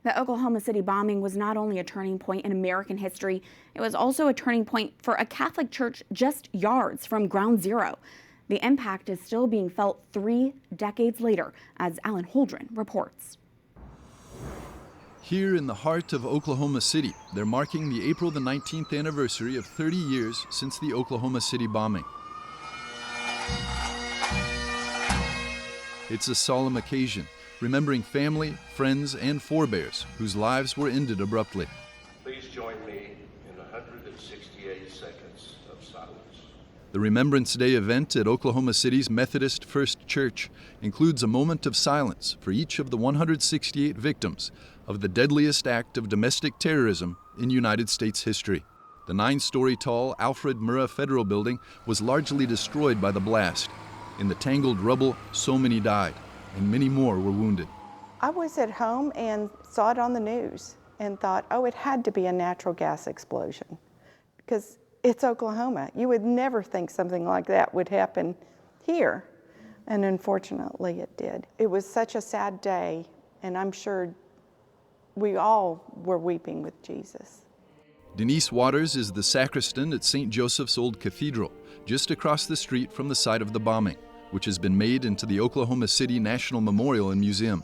The Oklahoma City bombing was not only a turning point in American history, it was also a turning point for a Catholic church just yards from ground zero. The impact is still being felt 3 decades later, as Alan Holdren reports. Here in the heart of Oklahoma City, they're marking the April the 19th anniversary of 30 years since the Oklahoma City bombing. It's a solemn occasion, remembering family, friends, and forebears whose lives were ended abruptly. Please join me in 168 seconds of silence. The Remembrance Day event at Oklahoma City's Methodist First Church includes a moment of silence for each of the 168 victims of the deadliest act of domestic terrorism in United States history. The 9-story tall Alfred Murrah Federal Building was largely destroyed by the blast. In the tangled rubble, so many died, and many more were wounded. I was at home and saw it on the news and thought, oh, it had to be a natural gas explosion because it's Oklahoma. You would never think something like that would happen here, and unfortunately it did. It was such a sad day, and I'm sure we all were weeping with Jesus. Denise Waters is the sacristan at St. Joseph's Old Cathedral, just across the street from the site of the bombing, which has been made into the Oklahoma City National Memorial and Museum.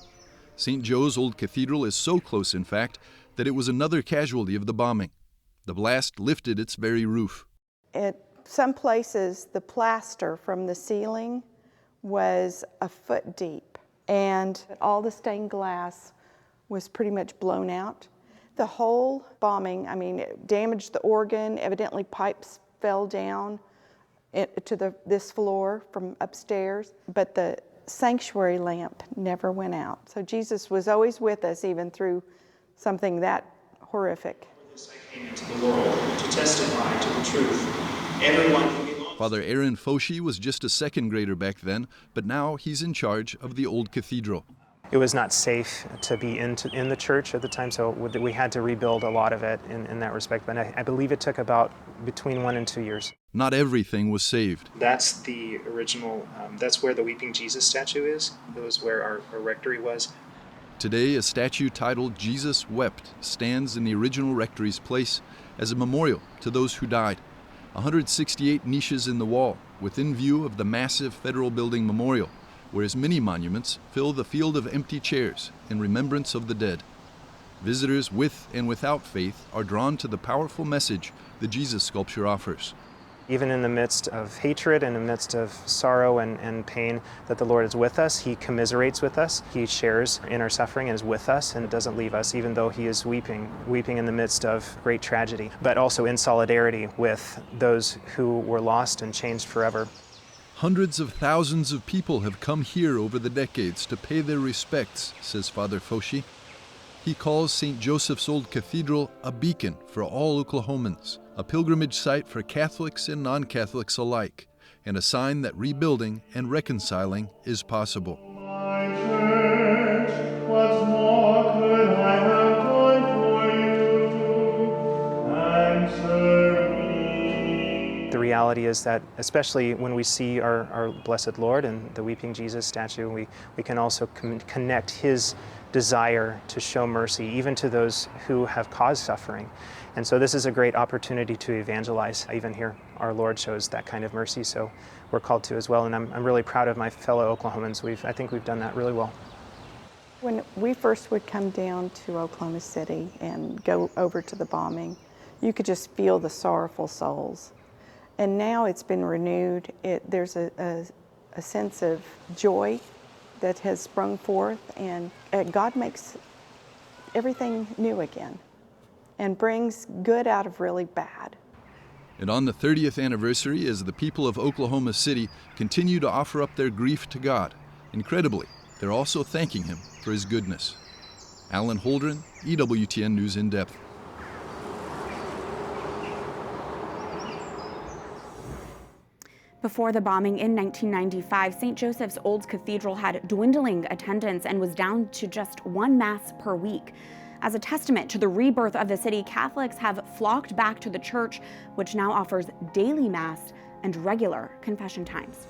St. Joe's Old Cathedral is so close, in fact, that it was another casualty of the bombing. The blast lifted its very roof. At some places, the plaster from the ceiling was a foot deep, and all the stained glass was pretty much blown out. The whole bombing, it damaged the organ. Evidently pipes fell down to this floor from upstairs, but the sanctuary lamp never went out. So Jesus was always with us, even through something that horrific. I came into the world to testify to the truth. Everyone who belongs. Father Aaron Foshi was just a second grader back then, but now he's in charge of the Old Cathedral. It was not safe to be in the church at the time, so we had to rebuild a lot of it in that respect. But I believe it took about between 1 and 2 years. Not everything was saved. That's the original, that's where the Weeping Jesus statue is. That was where our rectory was. Today, a statue titled Jesus Wept stands in the original rectory's place as a memorial to those who died. 168 niches in the wall, within view of the massive federal building memorial, whereas many monuments fill the field of empty chairs in remembrance of the dead. Visitors with and without faith are drawn to the powerful message the Jesus sculpture offers. Even in the midst of hatred, in the midst of sorrow and pain, that the Lord is with us. He commiserates with us. He shares in our suffering and is with us and doesn't leave us, even though he is weeping in the midst of great tragedy, but also in solidarity with those who were lost and changed forever. Hundreds of thousands of people have come here over the decades to pay their respects, says Father Foshi. He calls St. Joseph's Old Cathedral a beacon for all Oklahomans, a pilgrimage site for Catholics and non-Catholics alike, and a sign that rebuilding and reconciling is possible. My church, what more could I have done for you? Answer me. The reality is that, especially when we see our Blessed Lord and the Weeping Jesus statue, we can also connect his desire to show mercy even to those who have caused suffering. And so this is a great opportunity to evangelize. Even here, our Lord shows that kind of mercy, so we're called to as well. And I'm really proud of my fellow Oklahomans. I think we've done that really well. When we first would come down to Oklahoma City and go over to the bombing, you could just feel the sorrowful souls. And now it's been renewed. There's a sense of joy that has sprung forth, and God makes everything new again and brings good out of really bad. And on the 30th anniversary, as the people of Oklahoma City continue to offer up their grief to God, incredibly, they're also thanking him for his goodness. Alan Holdren, EWTN News In Depth. Before the bombing in 1995, St. Joseph's Old Cathedral had dwindling attendance and was down to just 1 Mass per week. As a testament to the rebirth of the city, Catholics have flocked back to the church, which now offers daily Mass and regular confession times.